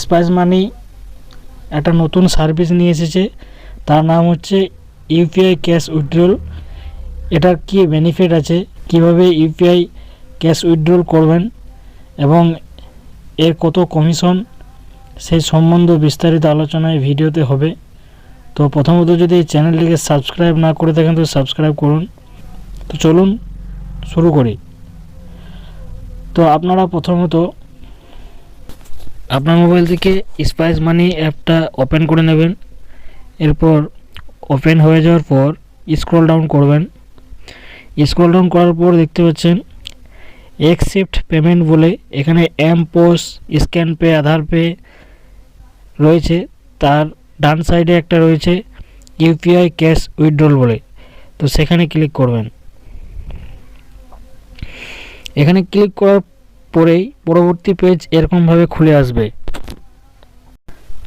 Spice মানি একটা নতুন service নিয়ে এসেছে, তার নাম হচ্ছে ইউপিআই ক্যাশ উইথড্রল। এটার কি বেনিফিট আছে, কিভাবে ইউপিআই ক্যাশ উইথড্রল করবেন এবং এর কত কমিশন, সেই সম্বন্ধে বিস্তারিত আলোচনা এই ভিডিওতে হবে। তো প্রথমত যদি এই চ্যানেলটিকে সাবস্ক্রাইব না করে থাকেন তো সাবস্ক্রাইব করুন। তো চলুন শুরু করি। তো আপনারা প্রথমত আপনার মোবাইল থেকে স্পাইস মানি অ্যাপটা ওপেন করে নেবেন। এরপর ওপেন হয়ে যাওয়ার পর স্ক্রল ডাউন করবেন। স্ক্রল ডাউন করার পর দেখতে পাচ্ছেন অ্যাকসেপ্ট পেমেন্ট বলে এখানে পোস, স্ক্যান পে, আধার পে রয়েছে। তার ডান সাইডে একটা রয়েছে ইউপিআই ক্যাশ উইথড্রল বলে, তো সেখানে ক্লিক করবেন। এখানে ক্লিক করার পরেই পরবর্তী পেজ এরকমভাবে খুলে আসবে।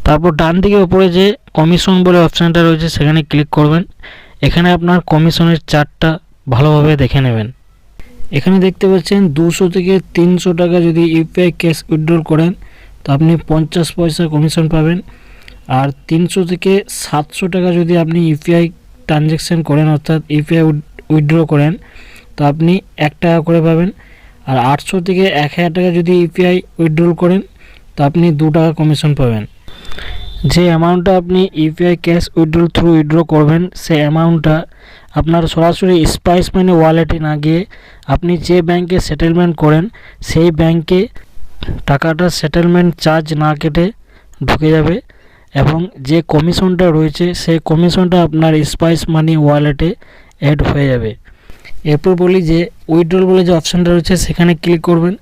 তারপর ডান দিকে উপরে যে কমিশন বলে অপশানটা রয়েছে সেখানে ক্লিক করবেন। এখানে আপনার কমিশনের চার্টটা ভালোভাবে দেখে নেবেন। এখানে দেখতে পাচ্ছেন 200 থেকে 300 টাকা যদি ইউপিআই ক্যাশ উইথড্রল করেন তো আপনি 50 পয়সা কমিশন পাবেন। আর 300 থেকে 700 টাকা যদি আপনি ইউপিআই ট্রানজ্যাকশান করেন অর্থাৎ ইউপিআই উইথড্র করেন তো আপনি 1 টাকা করে পাবেন। আর 800 থেকে 1000 টাকা যদি ইউপিআই উইথড্রল করেন তো আপনি 2 টাকা কমিশন পাবেন। যে অ্যামাউন্টটা আপনি UPI cash withdrawal through withdraw করবেন সেই অ্যামাউন্টটা আপনার সরাসরি স্পাইস মানি ওয়ালেটে না গিয়ে আপনি যে ব্যাংকে সেটেলমেন্ট করেন সেই ব্যাংকে টাকাটা সেটেলমেন্ট চার্জ না কেটে ঢুকে যাবে এবং যে কমিশনটা রয়েছে সেই কমিশনটা আপনার স্পাইস মানি ওয়ালেটে অ্যাড হয়ে যাবে। এরপর বলি যে উইথড্রল বলে যে অপশানটা রয়েছে সেখানে ক্লিক করবেন।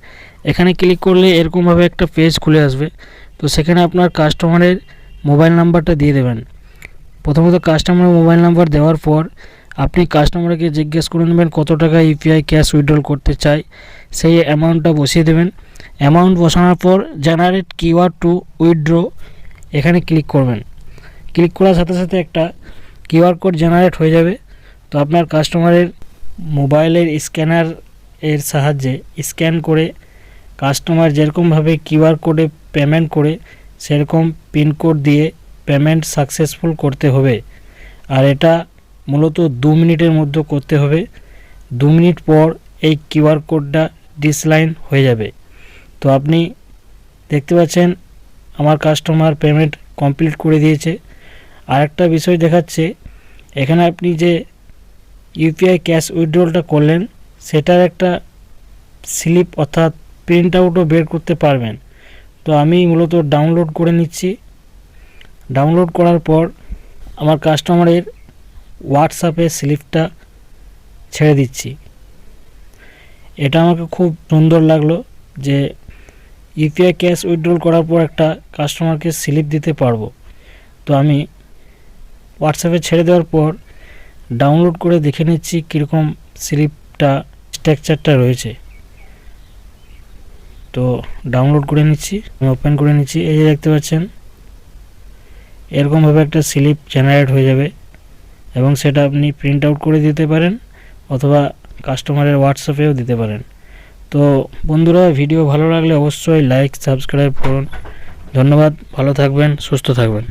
এখানে ক্লিক করলে এরকমভাবে একটা পেজ খুলে আসবে। তো সেখানে আপনার কাস্টমারের মোবাইল নাম্বারটা দিয়ে দেবেন। প্রথমত কাস্টমারের মোবাইল নাম্বার দেওয়ার পর আপনি কাস্টমারকে জিজ্ঞেস করে নেবেন কত টাকা ইউপিআই ক্যাশ উইথড্রল করতে চাই, সেই অ্যামাউন্টটা বসিয়ে দেবেন। অ্যামাউন্ট বসানোর পর জেনারেট কিউআর টু উইথড্র এখানে ক্লিক করবেন। ক্লিক করার সাথে সাথে একটা কিউআর কোড জেনারেট হয়ে যাবে। তো আপনার কাস্টমারের মোবাইলের স্ক্যানার এর সাহায্যে স্ক্যান করে কাস্টমার যেরকমভাবে কিউআর কোডে পেমেন্ট করে সেরকম পিনকোড দিয়ে পেমেন্ট সাকসেসফুল করতে হবে। আর এটা মূলত 2 মিনিটের মধ্যে করতে হবে। 2 মিনিট পর এই কিউআর কোডটা ডিসলাইন হয়ে যাবে। তো আপনি দেখতে পাচ্ছেন আমার কাস্টমার পেমেন্ট কমপ্লিট করে দিয়েছে। আরেকটা বিষয় দেখাচ্ছে, এখানে আপনি যে ইউপিআই ক্যাশ উইথড্রলটা করলেন সেটার একটা স্লিপ অর্থাৎ প্রিন্ট আউটও বের করতে পারবেন। তো আমি মূলত ডাউনলোড করে নিচ্ছি। ডাউনলোড করার পর আমার কাস্টমারের হোয়াটসঅ্যাপে স্লিপটা ছেড়ে দিচ্ছি। এটা আমাকে খুব সুন্দর লাগলো যে ইউপিআই ক্যাশ উইথড্রল করার পর একটা কাস্টমারকে স্লিপ দিতে পারবো। তো আমি হোয়াটসঅ্যাপে ছেড়ে দেওয়ার পর ডাউনলোড করে দেখে নিচ্ছি কীরকম স্লিপটা স্ট্রাকচারটা রয়েছে। তো ডাউনলোড করে নিচ্ছি, আমি ওপেন করে নিচ্ছি। এই যে দেখতে পাচ্ছেন এরকমভাবে একটা স্লিপ জেনারেট হয়ে যাবে এবং সেটা আপনি প্রিন্ট আউট করে দিতে পারেন অথবা কাস্টমারের হোয়াটসঅ্যাপেও দিতে পারেন। তো বন্ধুরা, ভিডিও ভালো লাগলে অবশ্যই লাইক সাবস্ক্রাইব করুন। ধন্যবাদ, ভালো থাকবেন, সুস্থ থাকবেন।